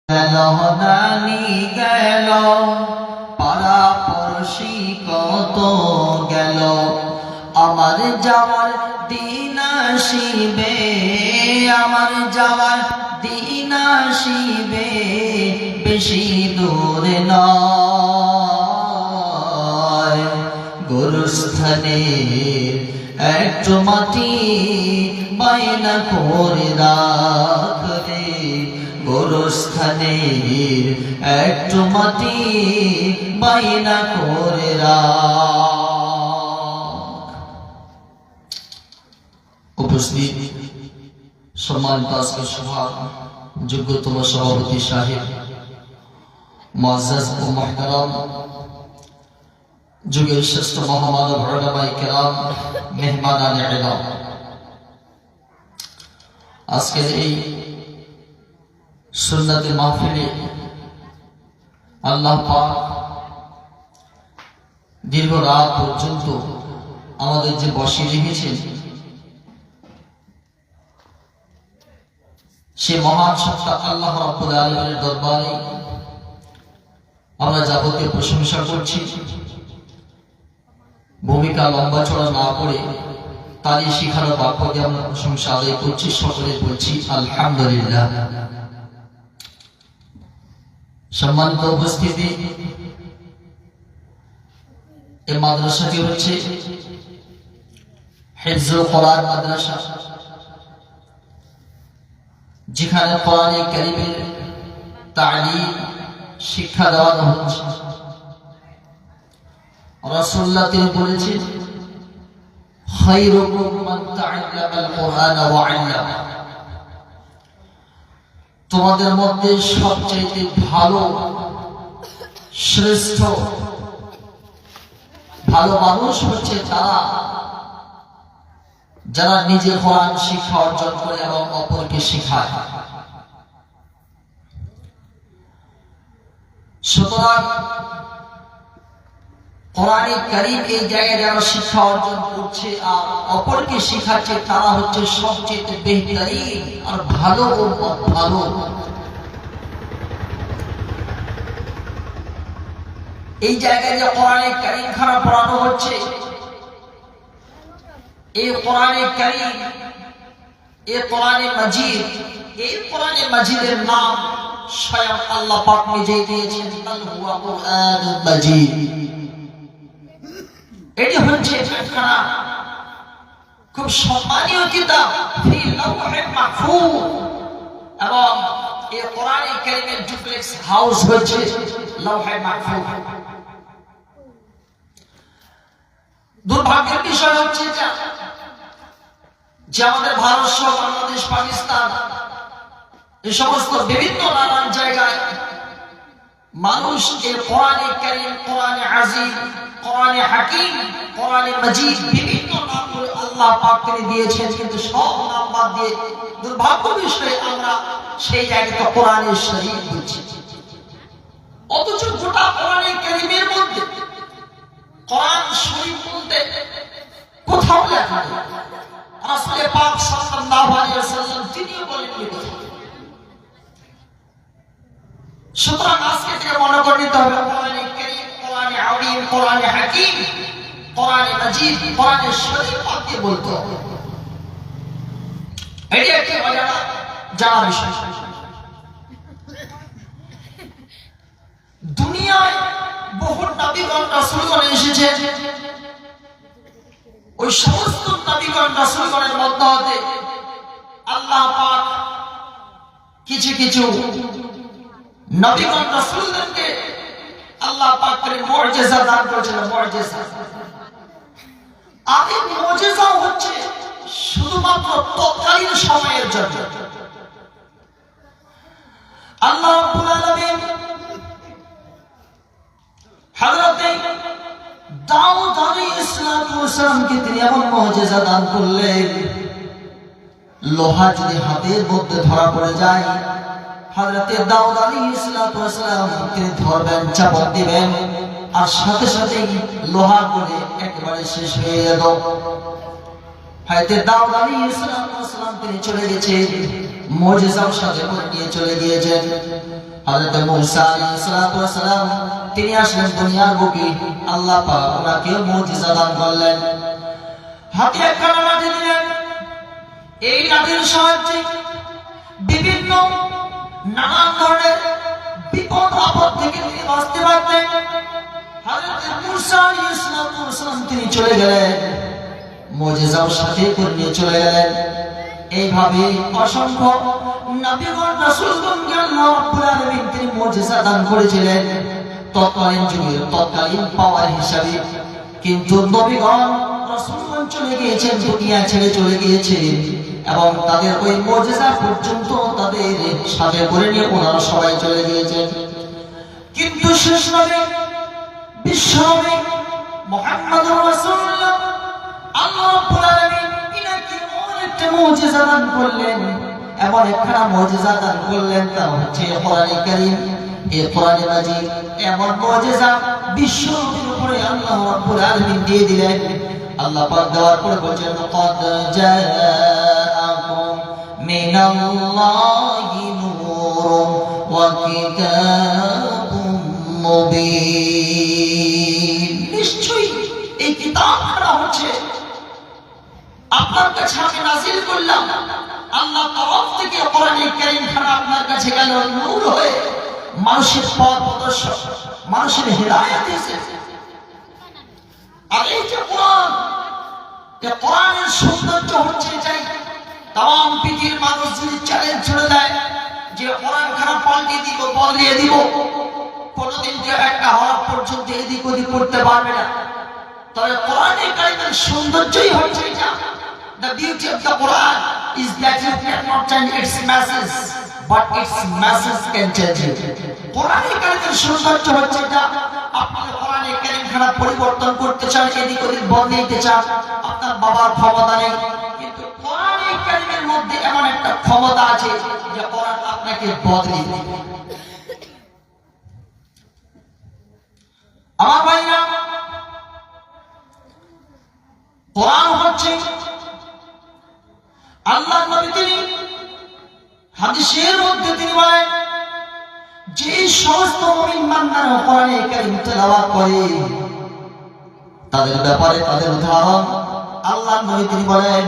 গেল নানি গেল, পাড়া পড়শি কত গেল, আমার যাওয়ার দিন আসিবে, আমার যাওয়ার দিন আসিবে, বেশি দূরে নয়। গোরস্থানে একটু মাটি বায়না করে রাখবে, গোরস্থানের একটু মাটি বায়না করে উপস্থিত সম্মানিত আজকের সভার যোগ্যতম সভাপতি সাহেব, মুআজ্জাজ ও মুহতারাম, যুগের শ্রেষ্ঠ মহামানব উলামায়ে কেরাম, মেহমানানে ইলাম, আজকের এই সুন্নতের মাহফিলে আল্লাহ পাক দীর্ঘ রাত পর্যন্ত আমাদের যে বসিয়ে রেখেছেন, সে মহান সত্তা আল্লাহ রাব্বুল আলামিনের দরবারে আমরা যাবতীয় প্রশংসা করছি। ভূমিকা লম্বা চড়া না করে তারই শিখানো বাক্য দিয়ে আমরা প্রশংসা আদায় করছি, সকলে বলছি আলহামদুলিল্লাহ। সম্মানিত উপস্থিতি, এই মাদ্রাসাটি হচ্ছে হিফজুল কোরআন মাদ্রাসা, যেখানে কোরআনে কারীমের তালিম শিক্ষা দেওয়ানো হচ্ছে। রাসূলুল্লাহ তিনি বলেছেন, খায়রুকুম মান তাআল্লামাল কোরআন ওয়া আল্লামা, তোমাদের মধ্যে সবচেয়ে ভালো শ্রেষ্ঠ ভালো মানুষ হচ্ছে তারা যারা নিজে কোরআন শিক্ষা অর্জন করে এবং অপরকে শেখায়। সুতরাং কোরআনে কারীম এই জায়গায় যারা শিক্ষা অর্জন করছে আর অপরকে শেখাচ্ছে, তারা হচ্ছে সবচেয়ে বেহতরিন আর ভালো উম্মত, ভালো। এই জায়গায় যে কোরআনে কারীম খানা পড়ানো হচ্ছে, এই কোরআনে কারীম, এই কোরআনে মাজিদ, এই কোরআনে মাজিদের নাম স্বয়ং আল্লাহ পাক নিজেই দিয়েছেন, আল হুয়া কুরআনুল মাজিদ। এটি হচ্ছে একখানা খুব সম্মানীয় কিতাব, ফি লাওহে মাহফুজ, এবং এই কোরআনে কারীমের ডুপ্লেক্স হাউস হচ্ছে লাওহে মাহফুজ। দুর্ভাগ্যের বিষয় হচ্ছে যে আমাদের ভারত সহ বাংলাদেশ, পাকিস্তান, এই সমস্ত বিভিন্ন নানান জায়গায় মানুষ এই কোরআনে কারীম, কোরআনে আজিজ, কোরআনে হাকিম, কোরআনে মাজিদ বিভিন্ন নাম করে আল্লাহ পাক তিনি দিয়েছেন, কিন্তু সব নাম বাদ দিয়ে দুর্ভাগ্য বিষয়ে আমরা সেই জায়গাতে কোরআনে শরীফ বলছি। অথচ গোটা কোরআনে কারীমের মধ্যে কোরআন শরীফ বলতে কোথাও লেখা নেই। রাসূল পাক সাল্লাল্লাহু আলাইহি ওয়াসাল্লাম তিনিও বলেননি কোথাও। সুতরাং আজকে থেকে মনে করে নিতে হবে, কোরআনে কারীম, কোরআনে আযীম, কোরআনে হাকিম, কোরআনে মাজিদ, কোরআনে শরীফ পাকে বলতে হবে। এটি একটি অজানা জানা বিষয়। দুনিয়ায় বহু নবীগণ রাসূলগণ এসেছেন, ওই সমস্ত নবীগণ রাসূলগণের মধ্যে হতে আল্লাহ পাক কিছু কিছু নবীগণ রাসূলদেরকে আল্লাহ পাক করে মুজিজা দান করেছেন। মুজিজা, আর এই মুজিজা হচ্ছে শুধুমাত্র তৎকালীন সময়ের জন্য। আল্লাহ রাব্বুল আলামিন হযরত দাউদ আলাইহিস সালামকে তিনি এমন মুজিজা দান করলেন, লোহা যদি হাতের মধ্যে ধরা পড়ে যায়, হযরত দাউদ আলাইহিস সালাম তিনি ধরবেন, চাপড় দিবেন, আর সাথে সাথেই লোহা করে একেবারে শেষ হয়ে যেত। হযরত দাউদ আলাইহিস সালাম তিনি চলে গেছেন, মুজিজার সাথে করে নিয়ে চলে গিয়েছেন। হযরত মূসা আলাইহিস সালাতু ওয়াস সালাম তিনি আসলেন দুনিয়ার বুকে, আল্লাহ পাক ওনাকে মুজিজা দান করলেন। হাতে একটা লাঠি দিলেন, এই লাঠির সাহায্যে বিভিন্ন নানান ধরনের বিপদ আপদ থেকে তিনি বাঁচতে পারতেন। হযরত মূসা আলাইহিস সালাতু ওয়াস সালাম তিনি চলে গেলেন, মুজিজার সাথে করে নিয়ে চলে গেলেন। এইভাবে অসংখ্য নবীগণ রাসূলগণকে আল্লাহ রাব্বুল আলামিন তিনি মুজিজা দান করেছিলেন তৎকালীন যুগের তৎকালীন পাওয়ার হিসাবে। কিন্তু নবীগণ রাসূলগণ চলে গিয়েছেন, দুনিয়া ছেড়ে চলে গিয়েছে, এবং তাদের ওই মুজিজা পর্যন্ত তাদের সাথে করে নিয়ে ওনারা সবাই চলে গিয়েছেন। কিন্তু শেষ নবী বিশ্বনবী মুহাম্মদুর রাসূলুল্লাহ আল্লাহ রাব্বুল আলামিন ইনাকে একটা মুজিজা দান করলেন, এমন একটা মুজিজা দান করলেন, তা হচ্ছে কোরআনে কারীম। এই কোরআনে মাজিদ এমন মুজিজা বিশ্বনবীর উপরে আল্লাহ রাব্বুল আলামিন দিয়ে দিলেন। আল্লাহ পাক দেওয়ার পরে বলেন, ক্বাদ জাআকুম মিনাল্লাহি নূরুন ওয়া কিতাবুম মুবিন। নিশ্চয়ই এই কিতাবটা হচ্ছে আপনার কাছে আমি নাযিল করলাম, আল্লাহ তরফ থেকে কোরআনে কারীম খানা আপনার কাছে গেল নূর হয়ে, মানুষের পথ প্রদর্শক, মানুষের হেদায়েত এসেছে। আর এই যে কোরআন, এই কোরআনের সৌন্দর্য হচ্ছে এটাই। তাম পৃথিবীর মানুষ যদি চ্যালেঞ্জ ছুড়ে দেয় যে কোরআন খানা পাল্টে দিব, বদলিয়ে দিব, কোনদিন কেউ একটা হরফ পর্যন্ত এদিক ওদিক করতে পারবে না। তবে কোরআনে কারীমের সৌন্দর্যই হচ্ছে এটা। The beauty of the Quran is that you cannot change its message, but its message can change you. কোরআনে কারীমের সৌন্দর্য হচ্ছে এটা। আপনি কোরআনে কারীম খানা পরিবর্তন করতে চান, এদিক ওদিক বদলে দিতে চান, আপনার বাবার ক্ষমতা নেই। কিন্তু কোরআনে কারীমের মধ্যে এমন একটা ক্ষমতা আছে যে কোরআন আপনাকে বদলে দিবে। আমার ভাইরা, কোরআন হচ্ছে আল্লাহ নবী তিনি হাদিসের মধ্যে তিনি বলেন, যে সমস্ত মুমিন বান্দারা কোরআনে কারীম তেলাওয়াত করে তাদের ব্যাপারে তাদের উদাহরণ আল্লাহ নবী তিনি বলেন,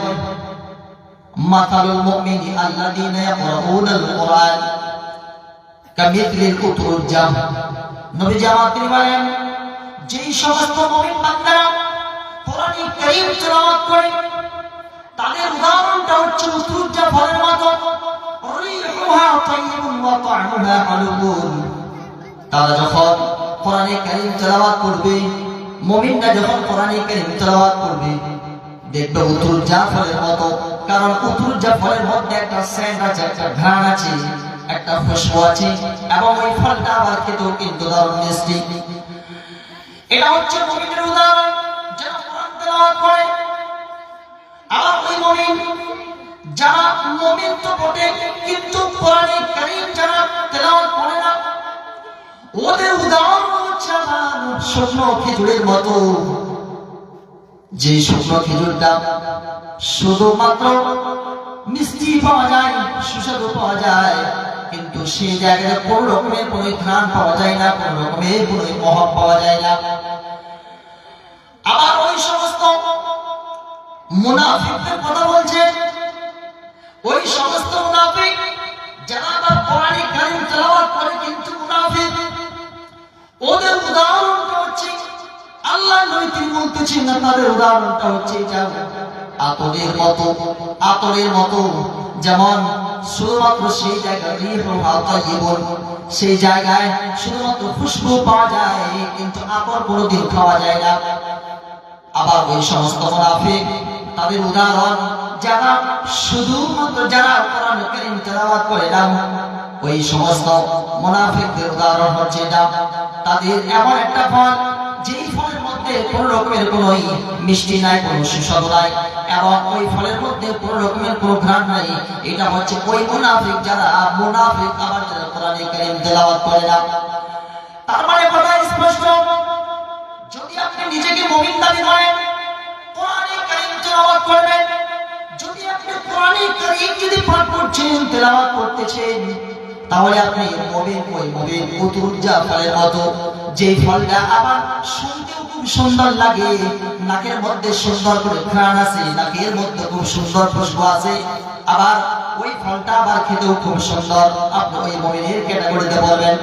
মাতালুল মুমিনি আল্লাযীনা ইয়াকরাউনাল কুরআন কামিথলিল উতুরজাম। নবী জামাত তিনি বলেন, যে সমস্ত মুমিন বান্দারা কোরআনে কারীম তেলাওয়াত করে তাদের উদাহরণটা হচ্ছে উতুরজা ফলের মতো, রিহুহা তাইয়িবুন ওয়া তা'মুহা হালুবুন। তারা যখন কোরআনে কারীম তেলাওয়াত করবে, মুমিনরা যখন কোরআনে কারীম তেলাওয়াত করবে, দেখবে উতুরজা ফলের মতো। কারণ উতুরজা ফলের মধ্যে একটা সেন্ট আছে, একটা ঘ্রাণ আছে, একটা খুশবু আছে, এবং ওই ফলটা আবার খেতেও কিন্তু দারুণ মিষ্টি। এটা হচ্ছে মুমিনের উদাহরণ যারা কোরআন তেলাওয়াত করে। আর ওই মুমিন যারা মুমিন তো বটে, কিন্তু কোরআনে কারীম যারা তেলাওয়াত করে না, ওদের উদাহরণ হচ্ছে শুকনো খেজুরের মতো। যে শুকনো খেজুরটা শুধুমাত্র মিষ্টি পাওয়া যায়, সুস্বাদু পাওয়া যায়, কিন্তু সেই জায়গায় কোন রকমের কোন ঘ্রাণ পাওয়া যায় না, কোন রকমের কোন মহক পাওয়া যায় না। আবার ওই সমস্ত মুনাফিকদের কথা বলছে, ওই সমস্ত মুনাফিক যারা আবার কোরআনে কারীম তেলাওয়াত করে কিন্তু মুনাফিক, ওদের উদাহরণটা হচ্ছে আল্লাহ নবী তিনি বলতেছেন না, তাদের উদাহরণটা হচ্ছে এটা আতরের মতো। আতরের মতো যেমন শুধুমাত্র সেই জায়গায় রিহুহা তাইয়িবুন, সেই জায়গায় শুধুমাত্র খুশবু পাওয়া যায়, কিন্তু আতর কোনোদিন খাওয়া যায় না। আবার ওই সমস্ত মুনাফিক তাদের উদাহরণ যারা শুধুমাত্র যারা কোরআন কারীম তেলাওয়াত করে না, ওই সমস্ত মুনাফিকদের উদাহরণ হচ্ছে এটা। তাদের এমন একটা ফল, যেই ফলের মধ্যে কোন রকমের কোন মিষ্টি নাই, কোন সুস্বাদু নাই, এবং ওই ফলের মধ্যে কোন রকমের কোন ঘ্রাণ নাই। এটা হচ্ছে ওই মুনাফিক যারা মুনাফিক, আবার যারা কোরআন কারীম তেলাওয়াত করে না। তার মানে কথা স্পষ্ট, যদি আপনি নিজেকে মুমিন দাবি করেন, কোরআন কারীম তেলাওয়াত করবেন, যদি আপনি কোরআনে কারীম যদি পাঠ করছেন, তেলাওয়াত করতেছেন, তাহলে আপনি মুমিন উতুল জাফরের মতো, যে ফলটা আবার শুনতেও খুব সুন্দর লাগে, নাকের মধ্যে সুন্দর করে ঘ্রাণ আছে, নাকের মধ্যে খুব সুন্দর খুশবু আছে, আবার ওই ফলটা আবার খেতেও খুব সুন্দর, আপনি ওই মুমিনের ক্যাটাগরিতে বলবেন।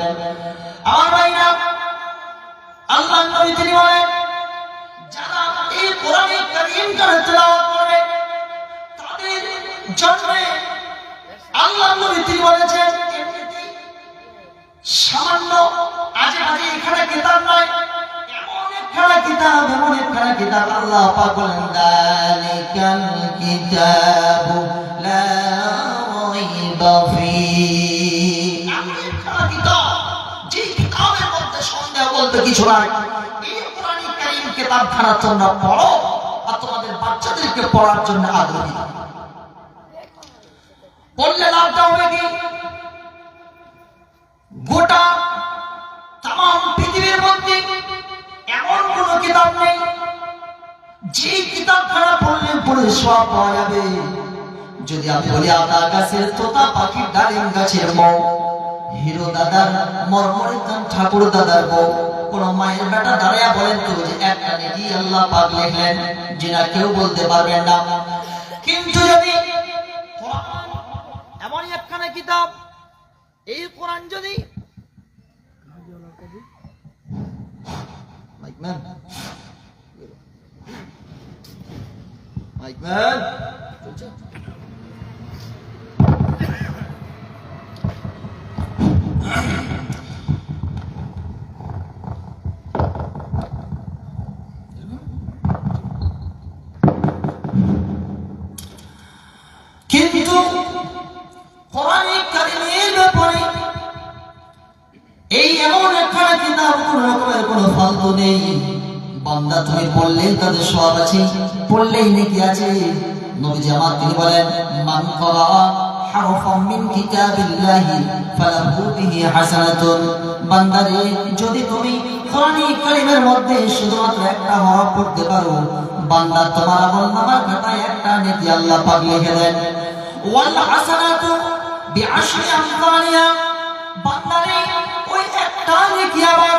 আমার ভাইরা, আল্লাহর নবী তিনি বলেন, যারা এই কোরআনে কারীমটা তেলাওয়াত করে তাদের জন্য আল্লাহর নবী তিনি বলেছেন, সামান্য আজে বাজে এখানে কিতাব নয়, এমন একখানা কিতাব আল্লাহ পাক বলেন, যালিকাল কিতাবু লা রাইবা ফীহি, এমন একখানা কিতাব যে কিতাবের মধ্যে সন্দেহ বলতে কিছু নাই। এই কোরআনে কারীম কিতাবখানা তোমরা পড়ো আর তোমাদের বাচ্চাদেরকে পড়ার জন্য আগ্রহী। পড়লে লাভটা হবে কি? গোটা তাম পৃথিবীর মধ্যে এমন কোন কিতাব নেই যে কিতাবখানা পড়লে সব পাওয়া যাবে। যদি আমি বলি আতা গাছের তোতা পাখির ডালিম গাছের বউ, হিরো দাদার মরমরে ঠাকুর দাদার বউ, কোন মায়ের বেটা দাঁড়িয়ে বলেন তো যে একটা নেকি আল্লাহ পাক লিখলেন, যেটা কেউ বলতে পারবেন না। কিন্তু যদি এমনই একখানা কিতাব, এই কোরআন যদি কিন্তু কোরআনে কারীমের ব্যাপারে এই এমন একখানা কিতাব, কোন রকমের কোন ফালতু নেই। বান্দা তুমি পড়লেই তাদের সওয়াব আছে, পড়লেই নেকি আছে। নবীজি আমার তিনি বলেন, মান ক্বারা হারফাম মিন কিতাবিল্লাহি ফালাহু বিহি হাসানাতুন, বান্দারে যদি তুমি কোরআনে কারীমের মধ্যে শুধুমাত্র একটা হরফ পড়তে পারো, বান্দা তোমার আমলনামার খাতায় একটা নেকি আল্লাহ পাক লিখে দেন। ওয়াল হাসানাতু বিআশরি আমসালিহা, বান্দারে ওই একটা নেকি আবার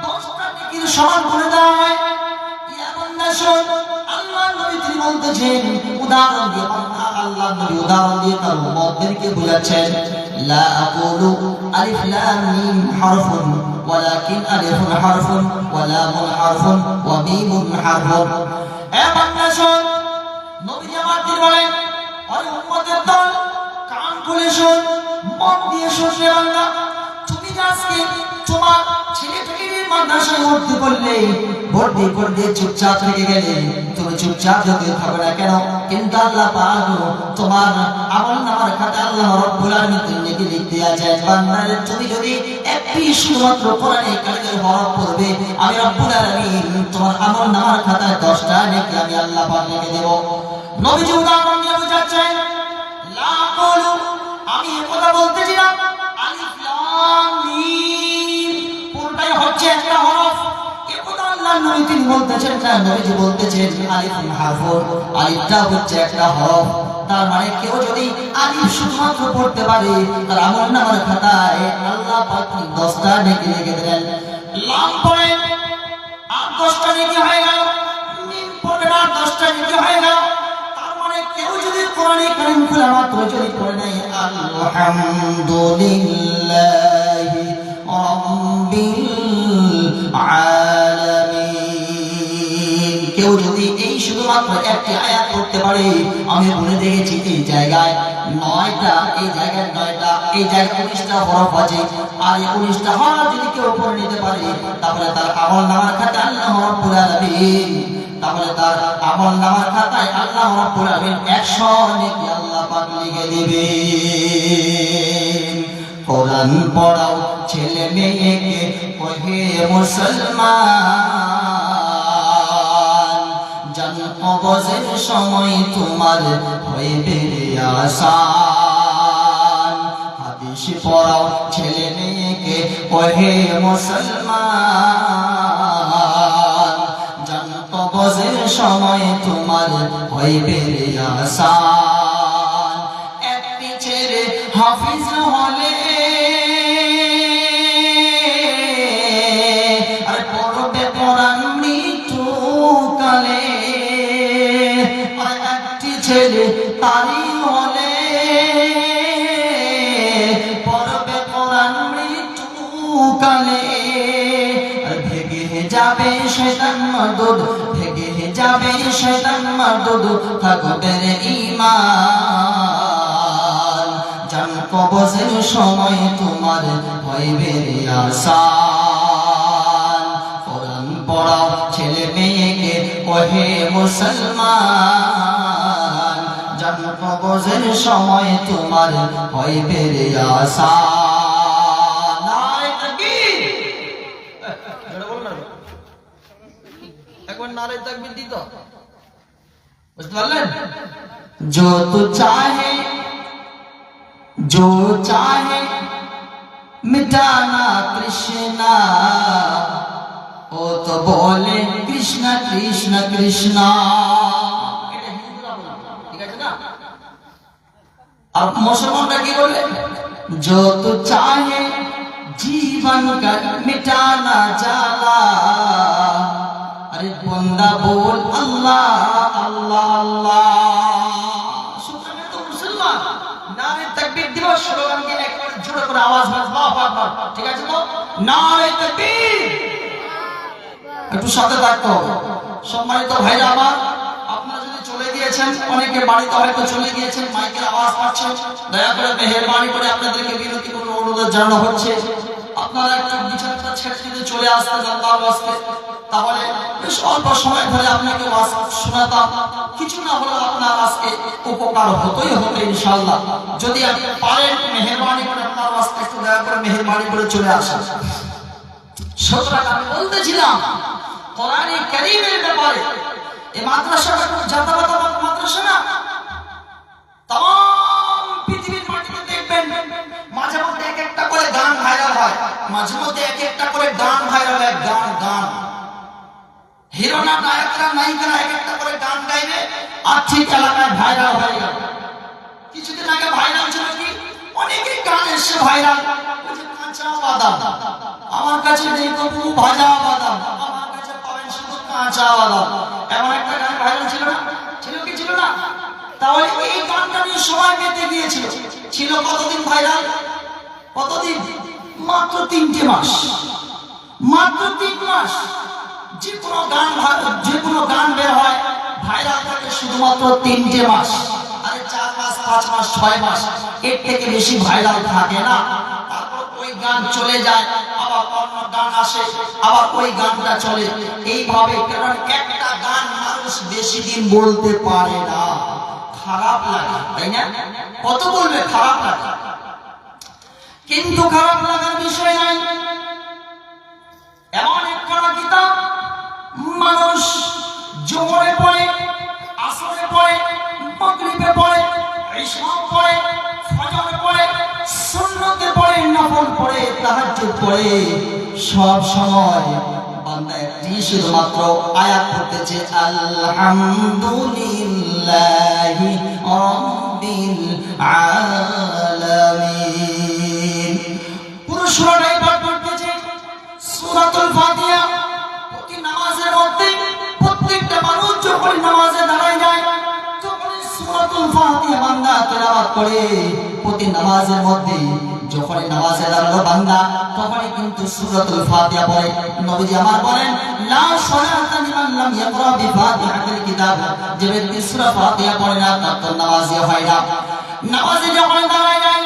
10টা নেকির সমান করে দেওয়া হয়। ইয়া বান্দা শোন, আল্লাহর নবী তিনি বলতেছেন, উদাহরণ দিয়ে আল্লাহর নবী উদাহরণ দিয়ে তার উম্মতদেরকে বোঝাচ্ছেন, লা আকুলু আলিফ লাম মিম হারফুন ওয়ালাকিন আলিফুন হারফুন ওয়া লামুন হারফুন ওয়া মিমুন হারফুন। এ বান্দা শোন, নবী আমার তিনি বলেন, ওই উম্মতের দল কান খুলে শোন, মন দিয়ে শোন। বান্দা তুমি আজকে তোমার ছেলেটাকে মাদ্রাসায় ভর্তি করলে চুপচাপ থেকে গেলে, তুমি চুপচাপ যদি থাকো না কেন, কিন্তু আল্লাহ পাক তোমার আমলনামার খাতায় আল্লাহ রাব্বুল আলামিন নেকি লিখতে আছেন। বান্দারে তুমি যদি একটি শুধুমাত্র কোরআনে কারীমের হরফ পড়বে, আমি রাব্বুল আলামিন তোমার আমলনামার খাতায় 10টা নেকি আমি আল্লাহ পাক লিখে দেব। নবীজি উদাহরণ দিয়ে বোঝাচ্ছেন, লা আকুলু, আমি কথা বলতেছি না, আলিফ লাম মিম পুরোটাই হচ্ছে একটা হরফ। এই কথা আল্লাহর নবী তিনি বলতেছেন না, নবীজি বলতেছেন আলিফুন হারফুন, আলিফটা হচ্ছে একটা হরফ। তার মানে কেউ যদি আলিফ শুধুমাত্র পড়তে পারে, তার আমলনামার খাতায় আল্লাহ পাক 10টা নেকি লিখে দেন। লাম পড়ে আর 10টা নেকি হয়ে গেল, মিম পড়ে আর 10টা নেকি হয়ে গেল। কেউ যদি কোরআনে কারীম খোলা মাত্র যদি পড়ে নাই আলহামদুলিল্লাহি রাব্বিল আলামিন, কেউ যদি এই শুধুমাত্র একটি আয়াত পড়তে পারে, আমি বলে দেখেছি এই জায়গায় 9টা, এই জায়গায় 9টা, এই জায়গায় 19টা হরফ আছে। আর এই 19টা হরফ যদি কেউ পড়ে নিতে পারে, তাহলে তার আমলনামার খাতায় আল্লাহ রাব্বুল আলামিন, তাহলে তার আমলনামার খাতায় আল্লাহ রাব্বুল আলামিন 100 নেকি আল্লাহ পাক লিখে দিবে। কোরআন পড়াও ছেলে মেয়েকে, ওহে মুসলমান, জান কবজের সময় তোমার হইবে আসান। হাদিস পড়াও ছেলে মেয়েকে, ওহে মুসলমান, কবজের সময় তোমার হইবে আসান। হাফিজ হলে আর পড়বে কোরআন মৃত্যুকালে। আর একটি ছেলে তারি হলে পড়বে কোরআন মৃত্যুকালে। আর ভেগে যাবে শয়তান মারদুদ, ভেগে যাবে শয়তান মারদুদ, থাকবে রে ঈমান। জান কবজের সময় তোমার হইবে রে আসান। কোরআন পড়াও ছেলে মেয়েকে ওহে মুসলমান, জান কবজের সময় তোমার হইবে রে আসান। নারে তাকবীর, একবার নারে তাকবীর দিত, বুঝতে পারলেন? जो तू चाहे, जो चाहे मिटाना कृष्णा, वो तो बोले कृष्णा कृष्णा कृष्णा। ठीक है ना? अब मुसलमानরা কি বলে? जो तू चाहे जीवन का मिटाना जाला, अरे बंदा बोल अल्लाह अल्लाह अल्लाह। सुबह तो मुसलमान नारे तकबीर दिवस स्लोगान के एक बार जोर করে आवाज में अल्लाहु আকবার, ঠিক আছে তো? নারে তাকবীর, একটু সাথে থাকতে হবে। সম্মানিত ভাইরা আমার, আপনারা যদি চলে গিয়েছেন, অনেকে বাড়িতে হয়তো চলে গিয়েছেন, মাইকের আওয়াজ পাচ্ছেন, দয়া করে মেহেরবানি করে আপনাদেরকে বিনতি করে অনুরোধ জানানো হচ্ছে আপনারা একটু বিচারটা ছেড়ে দিতে চলে আসতেন আল্লাহর ওয়াস্তে। তাহলে বেশ অল্প সময় ধরে আপনাকে ওয়াজ শোনাতাম, কিছু না হলেও আপনার আজকে উপকার হতোই হতো ইনশাআল্লাহ। যদি আপনি পারেন মেহেরবানি করে আপনার ওয়াজটা একটু দয়া করে মেহেরবানি করে চলে আসেন। সুতরাং আমি বলতেছিলাম কোরআনে কারীমের ব্যাপারে, এই মাদ্রাসাটা কোনো জাতাবাতা মাদ্রাসা না। তাম পৃথিবীর মাটিতে দেখবেন মাঝে মধ্যে এক একটা করে গান ভাইরাল হয়, মাঝে মধ্যে এক একটা করে গান ভাইরাল হয়। গান গান হিরোনা নায়করা নায়িকারা এক একটা করে গান গাইবে, আর ঠিক এলাকায় ভাইরাল হয়ে গেল। কিছুদিন আগে ভাইরাল ছিল কি, অনেকেই গান এসে ভাইরাল, ওই যে কাঁচা বাদাম আমার কাছে নেই তবু ভাজা বাদাম, আমার কাছে পাবেন শুধু কাঁচা বাদাম, এমন একটা গান ভাইরাল ছিল না? ছিল কি ছিল না? তাহলে এই গানটা নিয়ে সবাই মেতে গিয়েছিল। ছিল কতদিন ভাইরাল? কতদিন? মাত্র 3টে মাস, মাত্র 3 মাস। যে কোনো গান বের হয় ভাইরাল থাকে শুধুমাত্র 3টে মাস। আরে 4 মাস 5 মাস 6 মাস এর থেকে বেশি ভাইরাল থাকে না। তারপর ওই গান চলে যায়, আবার অন্য গান আসে, আবার ওই গানটা চলে, এইভাবে। কারণ একটা গান মানুষ বেশি দিন বলতে পারে না, খারাপ লাগে, তাই না? কত বলবে, খারাপ লাগে। কিন্তু খারাপ লাগার বিষয় নাই, এমন একটা কিতাব মানুষ জোহরে পড়ে, আসরে পড়ে, মাগরিবে পড়ে, ইশা পড়ে, ফজরে পড়ে, সুন্নতে পড়ে, নফল পড়ে, তাহাজ্জুদ পড়ে, সব সময় বান্দা একটি শুধুমাত্র আয়াত পড়তেছে, আলহামদুলিল্লাহি রাব্বিল আলামিন। পুরো সূরাটাই পাঠ করতেছে, সূরাতুল ফাতিহা। প্রতি নামাজের মধ্যে প্রত্যেকটা মানুষ যখন নামাজে দাঁড়ায় যায় তখন সূরাতুল ফাতিহা বান্দা তেলাওয়াত করে। প্রতি নামাজের মধ্যে যখন নামাজে দাঁড়ালো বান্দা তখনই কিন্তু সূরাতুল ফাতিহা পড়ে। নবীজি আমার বলেন, লা সালাতা লিমান লাম ইয়াকরা বিফাতিহাতিল কিতাব, যে ব্যক্তি সূরা ফাতিহা পড়ে না তার তো নামাজই হয় না। নামাজে যখন দাঁড়ায় যায়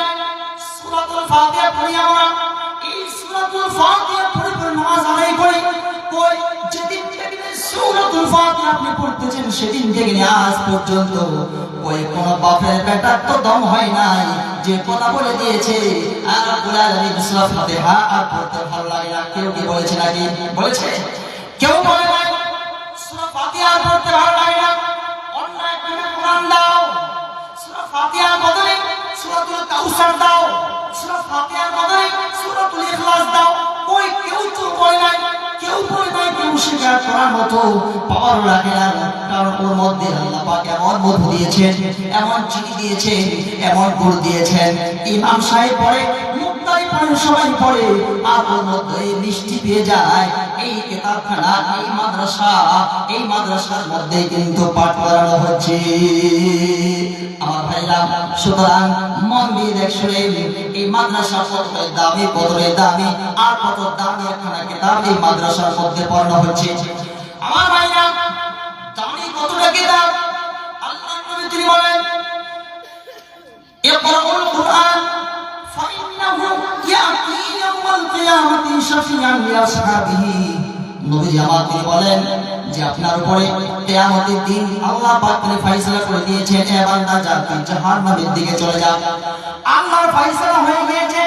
সূরাতুল ফাতিহা পড়ি আমরা, এই সূরাতুল ফাতিহা পড়ে নামাজ আদায় করি। কই যেদিন থেকে সূরাতুল ফাতিহা আপনি পড়তেছেন সেদিন থেকে আজ পর্যন্ত ওই কোন বাপের বেটার তো দম হয় নাই যে কথা বলে দিয়েছে আর রব্বুল আলামিন সূরা ফাতিহা আর পড়তে ভালো লাগে না। কেউ কি বলেছে নাকি? বলেছে? কেউ বলে নাই সূরা ফাতিহা পড়তে ভালো লাগে না। অন্য একটা কোরআন দাও, সূরা ফাতিহার বদলে সূরাতুল কাউসার দাও, সূরা ফাতিহার বদলে সূরাতুল ইখলাস দাও। ওই কেউ তো বলে নাই, কেউ বলে নাই, কেউ স্বীকার করার মতো পাওয়ার রাখে না, কারণ ওর মধ্যে আল্লাহ পাক এমন মধু দিয়েছেন, এমন চিনি দিয়েছেন, এমন গুড় দিয়েছেন। ইমাম সাহেব পড়ে, মুক্তারি পড়ে, সবাই পড়ে, আর ওর মধ্যে মিষ্টি পেয়ে যায়। এই কিতাবখানা, এই মাদ্রাসা, এই মাদ্রাসার মধ্যে কিন্তু পাঠ করানো হচ্ছে। আমার ভাইরা, সুতরাং মন দিয়ে দেখ, শুনে এই মাদ্রাসা কত দামি, কত দামি, আর কত দামি একখানা কিতাব এই মাদ্রাসার মধ্যে পড়ানো হচ্ছে। আমার ভাইরা, দামি কতটা কিতাব! আল্লাহর নবী তিনি বলেন, ইকরাউল কুরআন ফাইন্নাহু ইয়াতি ইয়াউমাল কিয়ামাতি শাফিআন লিআসহাবিহি। নবীজি আমার তিনি বলেন যে আপনার উপরে কিয়ামতের দিন আল্লাহ পাক তিনি ফয়সালা করে দিয়েছেন, এ বান্দা যা তুই জাহান্নামের দিকে চলে যা। আল্লাহর ফয়সালা হয়ে গিয়েছে,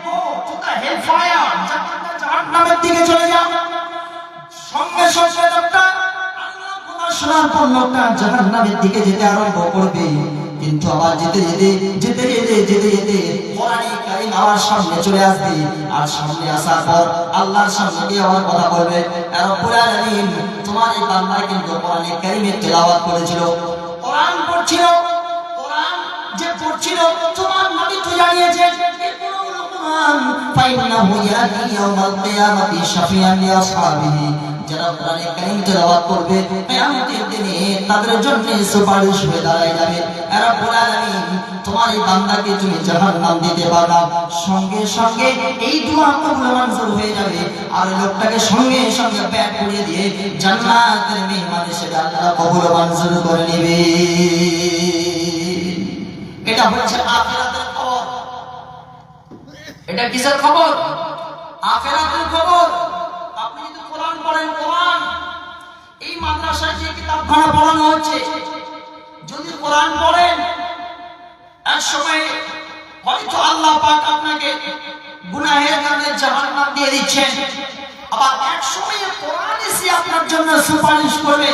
go to the hell fire, জাহান্নামের দিকে চলে যা। সঙ্গে সঙ্গে লোকটা আল্লাহ কথা শোনার পর লোকটা জাহান্নামের দিকে যেতে আরম্ভ করবে। কিন্তু আবার যেতে যেতে যেতে যেতে যেতে যেতে কোরআনে কারীম আমার সামনে চলে আসবে, আর সামনে আসার পর আল্লাহর সামনে গিয়ে আমার কথা বলবে, রব্বুল আলামিন তোমার এই বান্দা কিন্তু কোরআনে কারীমের তেলাওয়াত করেছিল, কোরআন পড়ছিল, কোরআন যে পড়ছিল তোমার নবী তো জানিয়েছেন ইকরাউল কুরআন ফাইন্নাহু ইয়াতি ইয়াউমাল কিয়ামাতি শাফিআন লিআসহাবিহি। যারা কোরআনে কারীম তেলাওয়াত করবে কিয়ামতের দিনে তাদের জন্য সুপারিশ হয়ে দাঁড়ায় যাবে। রব্বুল আলামিন তোমার এই বান্দাকে তুমি জাহান্নাম দিতে পারো, সঙ্গে সঙ্গে এই দোয়া কবুল মঞ্জুর হয়ে যাবে, আর লোকটাকে সঙ্গে সঙ্গে ব্যাগ করিয়ে দিয়ে জান্নাতের মেহমান হিসেবে আল্লাহ কবুল মঞ্জুর করে নেবে। এটা হচ্ছে আখিরাতের খবর। এটা কিসের খবর? আখিরাতের খবর। আপনি যদি কোরআন পড়েন, কোরআন এই মাদ্রাসায় যে কিতাবখানা পড়ানো হচ্ছে, যদি কোরআন পড়েন, এক সময় হয়তো আল্লাহ পাক আপনাকে গুনাহের কারণে জাহান্নাম দিয়ে দিচ্ছেন, আবার এক সময় কোরআন এসে আপনার জন্য সুপারিশ করবে,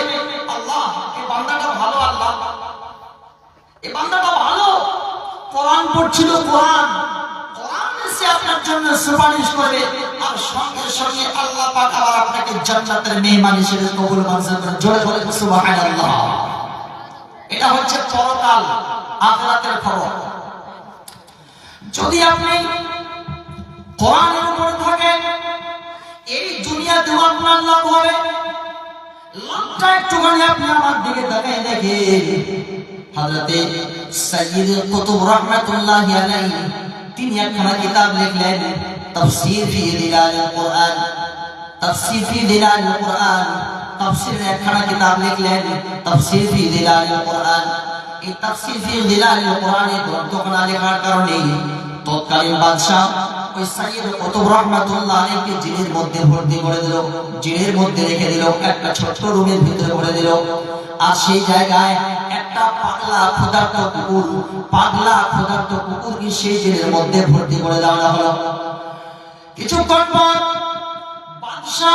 আল্লাহ এই বান্দাটা ভালো, আল্লাহ এই বান্দাটা ভালো, কোরআন পড়ছিল, কোরআন এসে আপনার জন্য সুপারিশ করবে, আর সঙ্গে সঙ্গে আল্লাহ পাক আবার আপনাকে জান্নাতের মেহমান হিসেবে কবুল মঞ্জুর করে। জোরে বলে সুবহানাল্লাহ। এটা হচ্ছে পরকাল, আখিরাতের খবর। যদি আপনি কোরআনের উপর থাকেন, এই দুনিয়াতে আপনার লাভ হবে। লাভটা একটুখানি আপনি আমার দিকে তাকিয়ে দেখেন। হযরতে সাইয়্যিদ কুতুব রাহমাতুল্লাহি আলাইহি তিনি একখানা কিতাব লিখলেন, তাফসীর ফি দিলালিল কুরআন। তাফসীর ফি দিলালিল কুরআন, তাফসীরের একখানা কিতাব লিখলেন, তাফসীর ফি দিলালিল কুরআন। এই তাফসীর ফি দিলালিল কুরআনের গ্রন্থখানা লেখার কারণে তৎকালীন বাদশা ওই সাইয়্যিদ কুতুব রাহমাতুল্লাহ আলাইহিকে জেলের মধ্যে ভর্তি করে দিল, জেলের মধ্যে রেখে দিল, একটা ছোট্ট রুমের ভিতরে করে দিল। আর সেই জায়গায় একটা পাগলা ক্ষুধার্ত কুকুর, পাগলা ক্ষুধার্ত কুকুরকে সেই জেলের মধ্যে ভর্তি করে দেওয়া হলো। কিছুক্ষণ পর বাদশা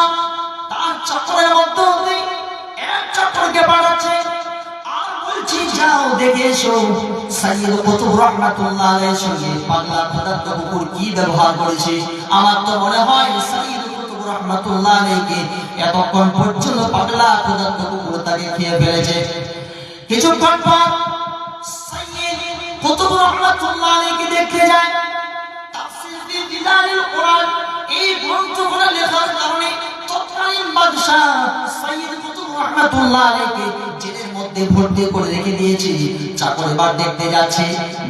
তার চাকরের মধ্যে এক চাকরকে পাঠাচ্ছে, আর বলছি যাও দেখে এসো সাইয়্যিদ কুতুব রাহমাতুল্লাহ আলাইহির সঙ্গে পাগলা ক্ষুধার্ত কুকুর কি ব্যবহার করেছে। আমার তো মনে হয় সাইয়্যিদ কুতুব রাহমাতুল্লাহ আলাইহিকে এতক্ষণ পর্যন্ত পাগলা ক্ষুধার্ত কুকুর তাকে খেয়ে ফেলেছে। কিছুক্ষণ পর সাইয়্যিদ কুতুব রাহমাতুল্লাহ আলাইহিকে দেখতে যায়। তাফসীর ফি দিলালিল কুরআন এই গ্রন্থগুলো লেখার কারণে তৎকালীন বাদশা সাইয়্যিদ কুতুব রাহমাতুল্লাহ আলাইহিকে জেলের মধ্যে ভর্তি করে রেখে দিয়েছে। চাকর এবার দেখতে যাচ্ছে,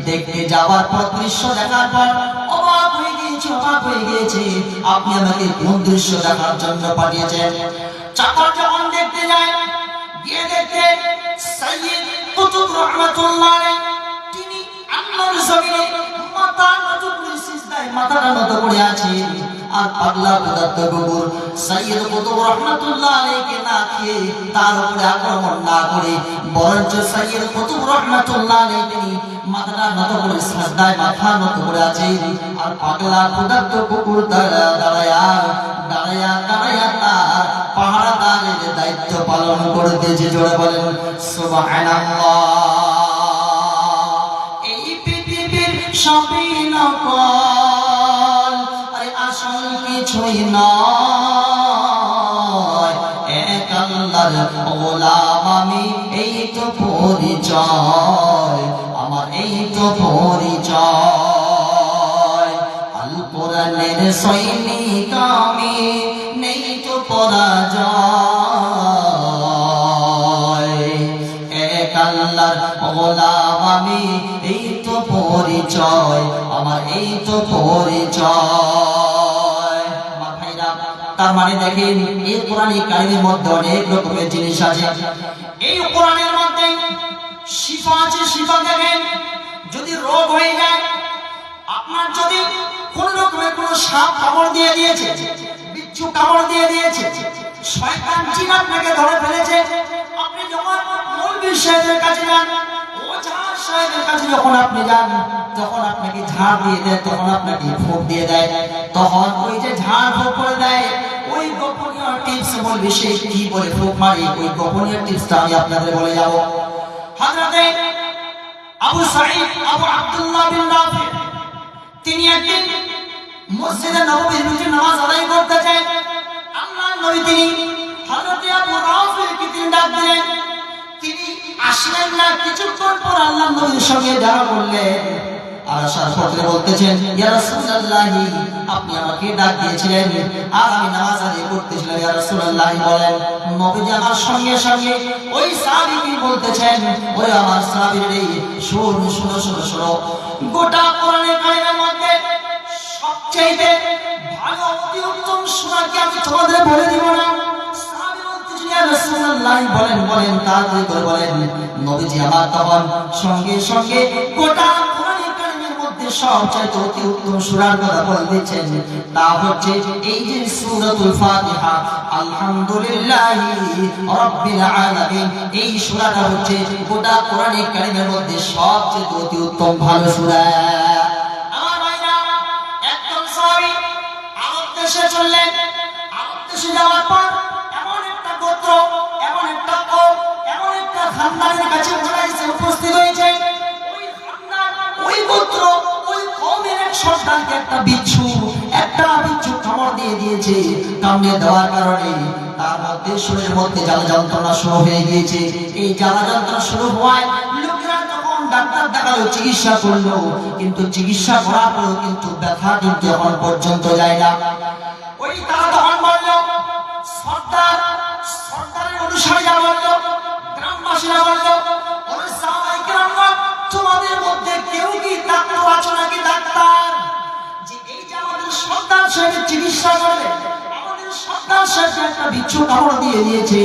দেখতে যাওয়ার পর দৃশ্য দেখার পর অবাক হয়ে গিয়েছে, অবাক হয়ে গিয়েছে। আপনি আমাকে কোন দৃশ্য দেখার জন্য পাঠিয়েছেন? চাকর যখন দেখতে যায়, গিয়ে দেখতে সাইয়্যিদ কুতুব রাহমাতুল্লাহ আলাইহি তিনি আল্লাহর জমিনে মাথা নত করে সিজদায় মাথাটা নত করে আছেন। আর পাগলা ক্ষুধার্ত কুকুর সাইয়্যিদ কুতুব রাহমাতুল্লাহ আলাইহিকে না খেয়ে তার উপরে আক্রমণ না করে বরঞ্চ সাইয়্যিদ কুতুব রাহমাতুল্লাহ আলাইহি তিনি মাথাটা নত করে সিজদায় মাথা নত করে আছেন। আর পাগলা ক্ষুধার্ত কুকুর দাঁড়ায়া তার পাহারাদারের দায়িত্ব পালন করতেছে। জোরে বলেন সুবহানাল্লাহ। এই পৃথিবীর সবই নকল, আরে আসল কিছুই নয়। আল্লাহর গোলাম আমি, এই তো পরিচয় আমার, এই তো পরিচয়। আল কোরআনের সৈনিক আমি, নেই তো পরাজয়। এক আল্লাহর গোলাম আমি, এই তো পরিচয় আমার, এই তো পরিচয়। আমার ভাইরা, তার মানে দেখেন এই কোরআনিক কারিমের মধ্যে অনেক রকমের জিনিস আছে। এই কোরআনের মধ্যে শিফা আছে। শিফা দেখেন, যদি রোগ হয়ে যায়, আপনার যদি কোন রকমের কোন সাপ কামড় দিয়ে দিয়েছে, বিচ্ছু কামড় দিয়ে দিয়েছে, শয়তান জিন আপনাকে ধরে ফেলেছে, আপনি যখন মৌলভী সাহেবের কাছে যান, ওঝা সাহেবের কাছে যখন আপনি যান, তখন আপনাকে ঝাড় দিয়ে দেয়, তখন আপনাকে ফুঁক দিয়ে দেয়, তখন ওই যে ঝাড় ফুঁক করে দেয়, ওই গোপনীয় টিপস মৌলভী সাহেব কি বলে ফুঁক মারি, ওই গোপনীয় টিপসটা আমি আপনাদের বলে যাব। হযরতে আবু সাঈদ আবু আব্দুল্লাহ বিন রাফি, তিনি একদিন মসজিদে নববীর ভিতরে নামাজ আদায় করতে চান। আল্লাহর নবী তিনি হযরতে আবু রাফিকে তিনি ডাক দিলেন, তিনি আসলেন না। কিছুক্ষণ পর আল্লাহর নবীর সঙ্গে দেখা করলেন, আর আসার পথে বলতেছেন, ইয়া রাসূলুল্লাহ, আপনি আমাকে ডাক দিয়েছিলেন আর আমি নামাজ আদায় করতেছিলাম, ইয়া রাসূলুল্লাহ বলেন। নবীজি আমার সঙ্গে সঙ্গে ওই সাহাবীকে বলতেছেন, ওই আমার সাহাবীর, এই শোনো শোনো শোনো শোনো, গোটা কোরআনে কারিমের মধ্যে সবচেয়ে ভালো অতি উত্তম সূরা কি আমি তোমাদের বলে দিব না? সাহাবী বলতেছেন, ইয়া রাসূলুল্লাহ বলেন বলেন, তাড়াতাড়ি করে বলেন। নবীজি আমার তখন সঙ্গে সঙ্গে গোটা কোরআনে কারিমের মধ্যে সবচেয়ে অতি উত্তম সূরার কথা বলে দিয়েছেন, তা হচ্ছে এই যে সূরাতুল ফাতিহা, আলহামদুলিল্লাহি রাব্বিল আলামিন। এই সূরাটা হচ্ছে গোটা কোরআনে কারিমের মধ্যে সবচেয়ে অতি উত্তম ভালো সূরা। আমার ভাইরা, একজন সাহাবী আরব দেশে চললেন। আরব দেশে যাওয়ার পর এমন একটা গোত্র, এমন একটা কওম, এমন একটা খানদানের কাছে এসে উপস্থিত হয়েছে। ওই খানদান, ওই গোত্র, ওই কওমের এক সন্তানকে একটা বিচ্ছু কামড় দিয়ে দিয়েছে। কামড়ে দেওয়ার কারণে তার মধ্যে শরীরের মধ্যে জ্বালা যন্ত্রণা শুরু হয়ে গিয়েছে। এই জ্বালা যন্ত্রণা শুরু হওয়ায় লোকেরা যখন ডাক্তার দেখালো, চিকিৎসা করলো, কিন্তু চিকিৎসা করার পরেও কিন্তু ব্যথা কিন্তু এখন পর্যন্ত যায় না। ওই তারা তখন বলল, সরকারের অনুসারীরা বলল, গ্রামবাসীরা বলল, ওরে সাহাবায়ে কেরাম, তোমাদের মধ্যে কেউ কি ডাক্তার আছো নাকি? ডাক্তার, যে এই যে আমাদের সন্তান সাহেবের চিকিৎসা করবে, আমাদের সন্তান সাহেবকে একটা বিচ্ছু কামড় দিয়ে দিয়েছে,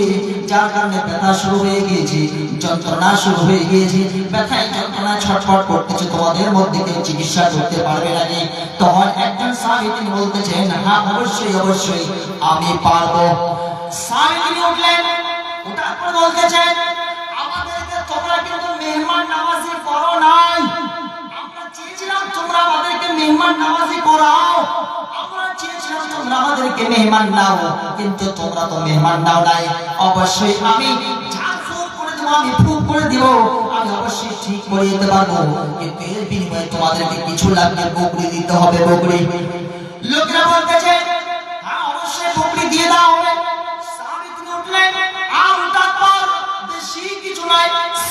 যার কারণে ব্যথা শুরু হয়ে গিয়েছে, যন্ত্রণা শুরু হয়ে গিয়েছে, ব্যথায় যন্ত্রণা ছটফট করতেছে, তোমাদের মধ্যে কেউ চিকিৎসা করতে পারবে নাকি? তখন একজন সাহাবী তিনি বলতেছেন, হ্যাঁ অবশ্যই অবশ্যই আমি পারবো। সাহাবী তিনি উঠলেন, ওঠার পর বলতেছেন, আমাদেরকে তোমরা কিন্তু মেহমান নামাজি করো নাই। আমরা চেয়েছিলাম তোমরা আমাদেরকে মেহমান নামাজি করাও, আমরা চেয়েছিলাম তোমরা আমাদেরকে মেহমান নাও, কিন্তু তোমরা তো মেহমান নাও নাই। অবশ্যই আমি ঝাড়ফুঁক করে দেবো, আমি ফুঁক করে দিব, আমি অবশ্যই ঠিক করে দিতে পারবো, কিন্তু এর বিনিময়ে তোমাদেরকে কিছু লাগবে, বকরি দিতে হবে, বকরি। লোকেরা বলতেছে, হ্যাঁ অবশ্যই বকরি দিয়ে দাও হবে। সাহাবী তিনি উঠলেন, আর ওঠার পর বেশি কিছু নাই,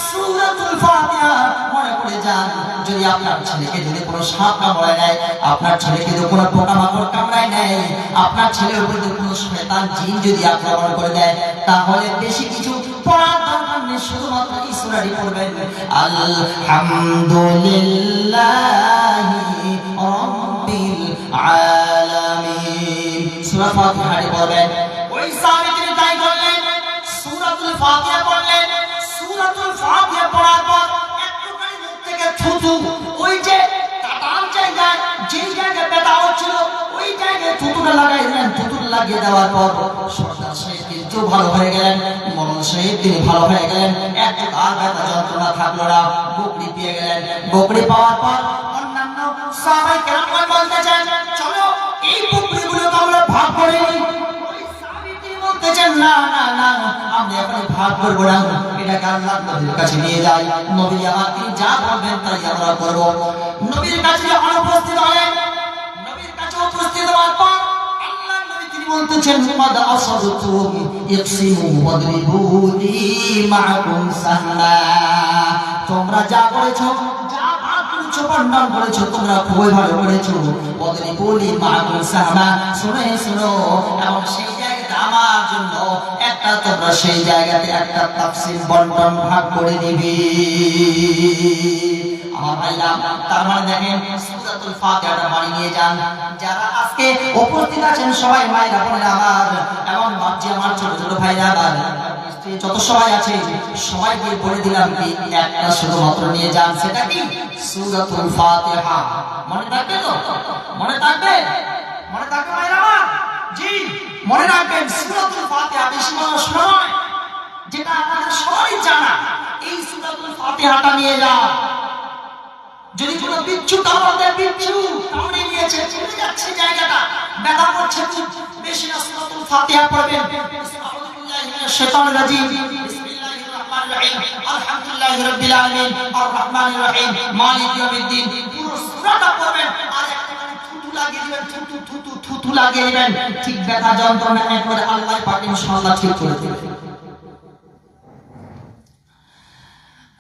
সূরাতুল ফাতিহা মনে করে যান। যদি আপনার ছেলেকে যদি কোনো সাপ কামড়ায় নেয়, আপনার ছেলেকে যদি কোনো পোকামাকড় কামড়ায় নেয়, আপনার ছেলের উপর যদি কোনো শয়তান জিন যদি আক্রমণ করে দেয়, তাহলে বেশি কিছু পড়ার দরকার নেই, শুধুমাত্র এই সূরাটি পড়বেন, আলহামদুলিল্লাহি রাব্বিল আলামিন। সূরা ফাতিহাটি পড়বেন। ওই সাহাবী তিনি তাই করলেন, সূরাতুল ফাতিহা পড়লেন। সূরাতুল ফাতিহা পড়ার পর একটুখানি মুখ থেকে থুতু, ওই যে কাটার জায়গায়, যে জায়গায় ব্যথা হচ্ছিল, ওই জায়গায় থুতুটা লাগাই দিলেন। থুতুটা লাগিয়ে দেওয়ার পর সরদার সাহেব কিন্তু ভালো হয়ে গেলেন, মরণ সাহেব তিনি ভালো হয়ে গেলেন, একটু আর ব্যথা যন্ত্রণা থাকলো না, বকরি পেয়ে গেলেন। বকরি পাওয়ার পর অন্যান্য সাহাবায়ে কেরাম বলতেছেন, চলো এই বকরিগুলোকে আমরা ভাগ করে নিই। না না না, আমি এখন ভাগ করবো না, এটাকে আল্লাহর নবীর কাছে নিয়ে যাই, নবী আমাকে যা বলবেন তাই আমরা করবো। নবীর কাছে যখন উপস্থিত হলেন, নবীর কাছে উপস্থিত হওয়ার পর আল্লাহর নবী তিনি বলতেছেন মাদ আসাদতুম ইকসিমু ওয়াদরিবু লি মাআকুম সাহলা, তোমরা যা করেছো, যা ভাগ করেছো, বন্টন করেছো, তোমরা খুবই ভালো করেছো। ওয়াদরিবু লি মাআকুম সাহলা, শুনে শুনো, এবং সেই জায়গাতে আমার জন্য একটা, তোমরা সেই জায়গাতে একটা তাফসীর বন্টন ভাগ করে দিবে। আমার ভাইরা, তার মানে দেখেন সূরাতুল ফাতিহাটা বাড়ি নিয়ে যান। যারা আজকে উপস্থিত আছেন সবাই মায়েরা বোনেরা আমার, এবং বাচ্চা আমার ছোট ছোট ভাইরা আমার, যত সবাই আছে সবাইকে বলে দিলাম কি একটা শুধুমাত্র নিয়ে যান, সেটা কি সূরাতুল ফাতিহা। মনে থাকবে তো? মনে থাকবে? মনে থাকবে ভাইরা আমার? জি, মনে রাখবেন সূরাতুল ফাতিহা বেশি মানুষ নয়, যেটা আমাদের সবাই জানা, এই সূরাতুল ফাতিহাটা নিয়ে যান। যদি কোনো বিচ্ছু কামড়ে, বিচ্ছু কামড়ে নিয়েছে, চলে যাচ্ছে জায়গাটা, ব্যথা করছে খুব বেশি, না সূরাতুল ফাতিহা পড়বেন। আউযু বিল্লাহি মিনাশ শাইতানির রাজীম, বিসমিল্লাহির রহমানির রহিম, আলহামদুলিল্লাহি রাব্বিল আলামিন, আর রহমানির রহিম, মালিক ইয়াউমিদ্দিন, পুরো সূরাটা পড়বেন। আর একটা থুতু লাগিয়ে দিবেন, থুতু লাগিয়ে দিবেন, ঠিক ব্যথা যন্ত্রণা একবারে আল্লাহ পাক ইনশাআল্লাহ ঠিক করে দেবেন।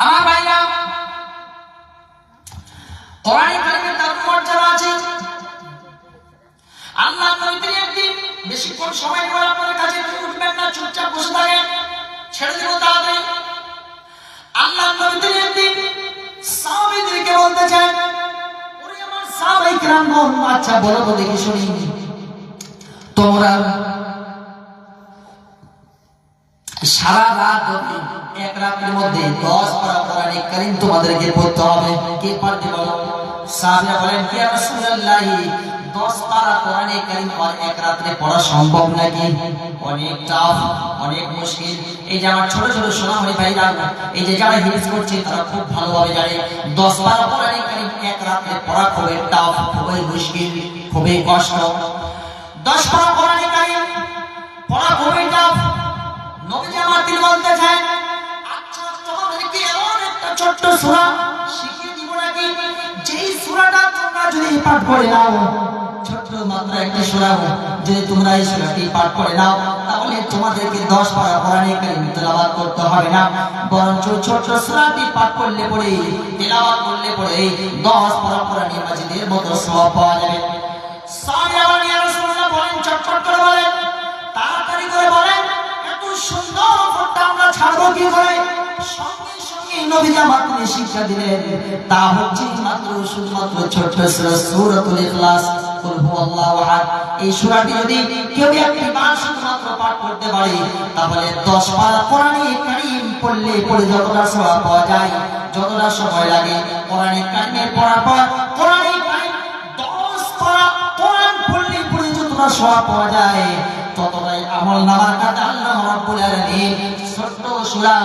আমার ভাইরা, কোরআনে কারিমের দারুণ মর্যাদা আছে। আল্লাহ নবী একদিন, বেশিক্ষণ সময় নিয়ে আপনাদের কাছে উঠবেন না, চুপচাপ বসে থাকেন, ছেড়ে দেব তাড়াতাড়ি। আল্লাহ নবী একদিন সাহাবীদেরকে বলতে চান, ওরে আমার সাহাবায়ে কিরাম, আচ্ছা বলো তো দেখি শুনি, তোমরা সারা রাত এক রাতের মধ্যে 10 পারা কোরআনে কারীম তোমাদেরকে পড়তে হবে, কে পারবে বলো? সাহাবীরা বলেন, ইয়া রাসূলুল্লাহ, 10 পারা কোরআনে কারীম আর এক রাতে পড়া সম্ভব নাকি? অনেক টাফ, অনেক মুশকিল। এই যে আমার ছোট ছোট সোনামণি ভাইরা, এই যে যারা হিফজ করছে, তারা খুব ভালোভাবে জানে 10 পারা কোরআনে কারীম এক রাতে পড়া খুবই টাফ, খুবই মুশকিল, খুবই কষ্ট। 10 পারা কোরআনে কারীম পড়া খুবই টাফ। নবীজি আমার তিনি বলতে চান, আচ্ছা তোমাদেরকে এমন একটা ছোট্ট সূরা শিখিয়ে দিব নাকি, যেই সূরাটা তোমরা যদি পাঠ করে নাও, ছোট্ট মাত্র একটা সূরা, যদি তোমরা এই সূরাটি পাঠ করে নাও, তাহলে তোমাদেরকে 10 পারা কোরআনে কারীম তেলাওয়াত করতে হবে না, বরঞ্চ ছোট্ট সূরাটি পাঠ করলে পরে, তেলাওয়াত করলে পরে 10 পারা কোরআনে মাজিদের মতো সওয়াব পাওয়া যাবে। সাহাবারা ইয়া রাসূলুল্লাহ বলেন, চটপট করে বলেন, তাড়াতাড়ি করে বলেন, সুন্দর ফটো আমরা ছাড়বো কি করে? সঙ্গে সঙ্গে নবীজি আমাদের শিক্ষা দিলেন, তা হচ্ছে মাত্র শুধুমাত্র ছোট্ট সূরা সূরাতুল ইখলাস, কুল হুয়াল্লাহু আহাদ। এই সূরাটি যদি কেউ একবার শুধুমাত্র পাঠ করতে পারে, তাহলে 10 পারা কোরআনে কারীম পড়লে পড়ে যতটা সওয়াব পাওয়া যায়, যতটা সময় লাগে কোরআনে কারীমের পড়ার পর, কোরআনে কারীম 10 পারা কোরআন পড়লে পড়ে যতটা সওয়াব পাওয়া যায়, ততটাই আমল নামার কাছে আল্লাহ রাব্বুল আলামিন ছোট্ট সূরা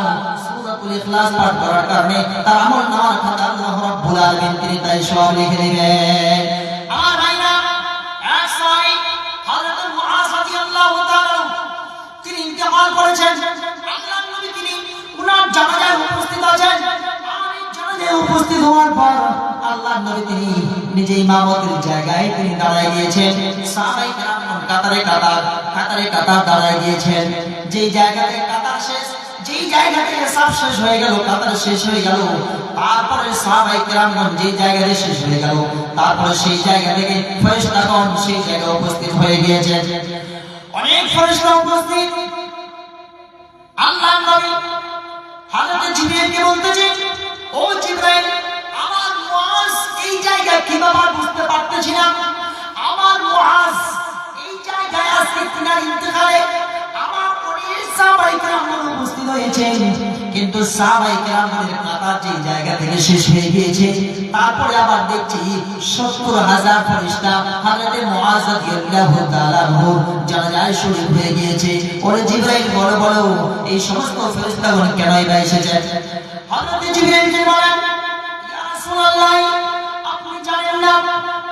সূরাতুল ইখলাস পাঠ করার কারণে তার আমল নামার কাছে আল্লাহ রাব্বুল আলামিন তিনি তাই সওয়াব লিখে দিবেন। আমার ভাইরা, এক সাহাবী হযরত মুআয রাদিয়াল্লাহু তাআলা তিনি ইন্তেকাল করেছেন। আল্লাহর নবী তিনি উনার জানাজায় উপস্থিত আছেন। আর জানাজায় উপস্থিত হওয়ার পর আল্লাহর নবী তিনি নিজে ইমামতের জায়গায় তিনি দাঁড়ায় গিয়েছেন। সাহাবায়ে কেরাম কাতারে কাতার দাঁড়ায় গিয়েছেন। যেই জায়গাতে কাতার শেষ, যেই জায়গা থেকে সব শেষ হয়ে গেল, কাতার শেষ হয়ে গেল, তারপরে সাহাবায়ে কেরামগণ যেই জায়গাতে শেষ হয়ে গেল, তারপরে সেই জায়গা থেকে ফেরেশতাগণ সেই জায়গায় উপস্থিত হয়ে গিয়েছেন। অনেক ফেরেশতা উপস্থিত। আল্লাহর নবী হযরত জিবরাইলকে বলতেছেন, ও জিবরাইল, আমার মুআজ এই জায়গা কিভাবে বুঝতে পারতেছি না, আমার মুআজ এই জায়গায় আজকে তিনার ইন্তেকালে আমার অনেক সাহাবায়ে কেরাম উপস্থিত হয়েছেন, কিন্তু সাহাবায়ে কেরামদের কাতার যে জায়গা থেকে শেষ হয়ে গিয়েছে, তারপরে আবার দেখছি ৭০,০০০ ফেরেশতা হযরত মুআজ রাদিয়াল্লাহু তাআলা আনহু জানাজায় শরীক হয়ে গিয়েছে। ওরে জিবরাইল, বড় বড় এই সমস্ত ফেরেশতাগণ কেন এবার এসেছে? হযরত জিবরাইল বলেন, ইয়া রাসূলুল্লাহ, আপনি জানেন না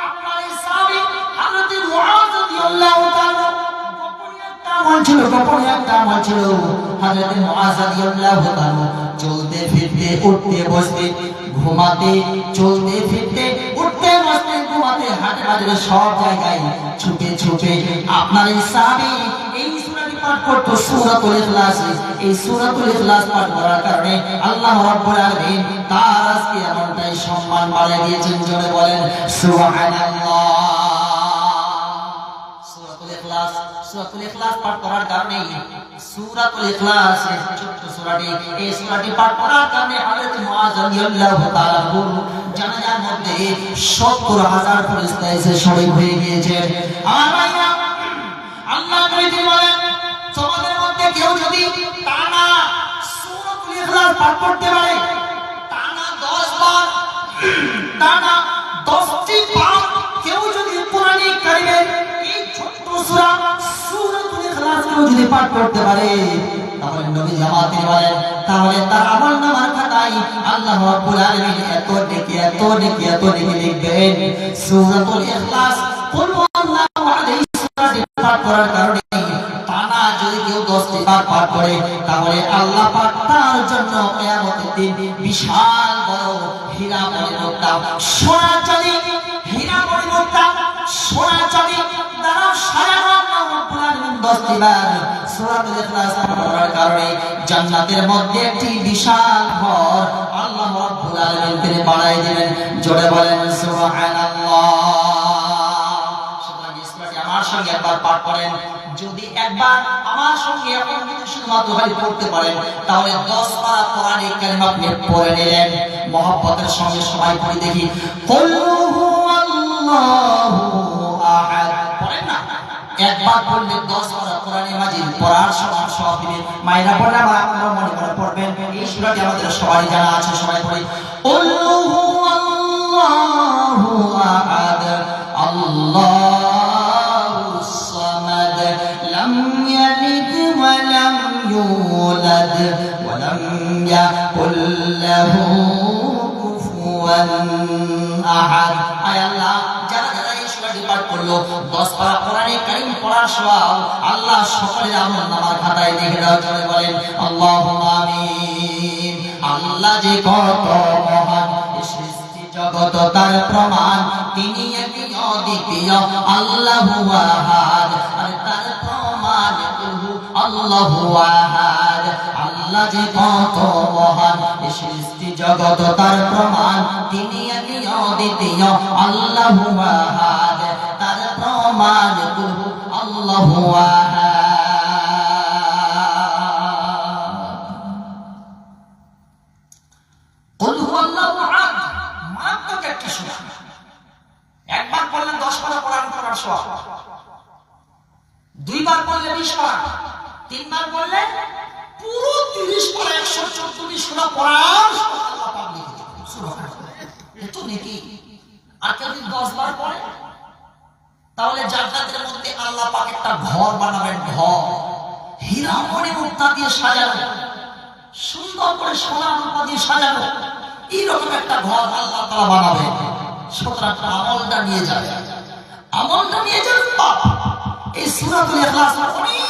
আপনার এই সাহাবী হযরত মুআজ রাদিয়াল্লাহু তাআলা গোপনে একটা আমল ছিল। হযরত মুআজ রাদিয়াল্লাহু তাআলা চলতে ফিরতে, উঠতে বসতে, ঘুমাতে, চলতে ফিরতে, উঠতে বসতে, জমাতে হাটে বাজারে সব জায়গায় ছুটে ছুটে আপনার এই সাহাবী এই সূরাটি পাঠ করতো সূরাতুল ইখলাস। এই সূরাতুল ইখলাস পাঠ করার কারণে আল্লাহ রাব্বুল আলামিন তার আজকে এমনটাই সম্মান বাড়িয়ে দিয়েছেন। জোরে বলেন সুবহানাল্লাহ। সূরাতুল ইখলাস পাঠ করার কারণে সূরাতুল ইখলাস ছোট্ট সূরাটি, এই সূরাটি পাঠ করার কারণে হযরত মুআয রাদিয়াল্লাহু তাআলা জানাজার মধ্যে ৭০,০০০ ফেরেশতা এসে শরীক হয়ে গিয়েছেন। আমার ভাইরা, আল্লাহ নবী বলেন তোমাদের মধ্যে কেউ যদি টানা সূরাতুল ইখলাস পাঠ করতে পারে, টানা ১০ বার, টানা ১০টি বার কেউ যদি কোরআনে কারিমের এই ছোট্ট সূরা সূরাতুল ইখলাস কেউ যদি পাঠ করতে পারে, তাহলে নবী জামাতে বলেন তাহলে তার আমলনামার খাতায় আল্লাহ রাব্বুল আলামিন এত নেকি লিখবেন। সূরাতুল ইখলাস কুল হুয়াল্লাহু আলাইহি সূরাটি পাঠ করার কারণে টানা যদি কেউ 10টি বার পাঠ করে, তাহলে আল্লাহ পাক তার জন্য কিয়ামতের দিন বিশাল বড় হীরা মণি মুক্তা, সোনা চাঁদি, হীরা মণি মুক্তা, সোনা চাঁদি দ্বারা সাজানো আল্লাহ রাব্বুল আলামিন 10টি বার সূরাতুল ইখলাস পাঠ করার কারণে জান্নাতের মধ্যে একটি বিশাল ঘর আল্লাহ রাব্বুল আলামিন তিনি বানাই দিবেন। জোরে বলেন সুবহানাল্লাহ। সুতরাং এই সূরাটি আমার সঙ্গে একবার পাঠ করেন। যদি একবার আমার সঙ্গে এখন যদি শুধুমাত্র খালি পড়তে পারেন, তাহলে 10 পারা কোরআনে কারিম আপনি পড়ে নিলেন। মহব্বতের সঙ্গে সবাই পড়ি দেখি, কুল হুয়াল্লাহু আহাদ। পড়েন না, একবার পড়লে 10 পারা কোরআনে মাজিদ পড়ার সমান সওয়াব দিবেন। মায়েরা পড়লে আপনারা মনে করে পড়বেন। এই সূরাটি আমাদের সবাই জানা আছে, সবাই পড়ি। কুল হুয়াল্লাহু আহাদ আল্লাহুস সামাদ লাম ইয়ালিদ ওয়া লাম ইউলাদ ওয়া লাম ইয়াকুল লাহু কুফুয়ান আহাদ। আয় আল্লাহ, যারা যারা এই সূরাটি পাঠ করলো 10 পারা কোরআনে কারীম পড়ার সওয়াব আল্লাহ সকলের আমলনামার খাতায় লিখে দাও। জোরে বলেন আল্লাহুম্মা আমিন। আল্লাহ যে কত মহান, সৃষ্টি জগৎ তার প্রমাণ, তিনি একই অদ্বিতীয় আল্লাহু আহাদ, আর তার প্রমাণ আল্লাহু আহাদ। আল্লাহ যে কত মহান, সৃষ্টি জগৎ তার প্রমাণ, তিনি একই অদ্বিতীয় আল্লাহু আহাদ, তার প্রমাণ আল্লাহু আহাদ। কুল হুয়াল্লাহু আহাদ মাত্র একটা সূরা, একবার পড়লে 10 পারা কোরআন পড়ার সওয়াব, দুইবার পড়লে 20 পারা, তিনবার পড়লে পুরো 30 পারা 114টি সূরা পড়ার সওয়াব আল্লাহ পাক লিখে দিবেন। সুবহানাল্লাহ, এত নেকি। আর কেউ যদি 10 বার পড়ে, তাহলে জান্নাতের মধ্যে আল্লাহ পাক একটা ঘর বানাবেন। ঘর হীরা মণি মুক্তা দিয়ে সাজানো, সুন্দর করে সোনা রূপা দিয়ে সাজানো, এইরকম একটা ঘর আল্লাহ তাআলা বানাবেন। সুতরাং আমলটা নিয়ে যাবে, আমলটা নিয়ে যাবে। এই সূরাতুল ইখলাস অনেক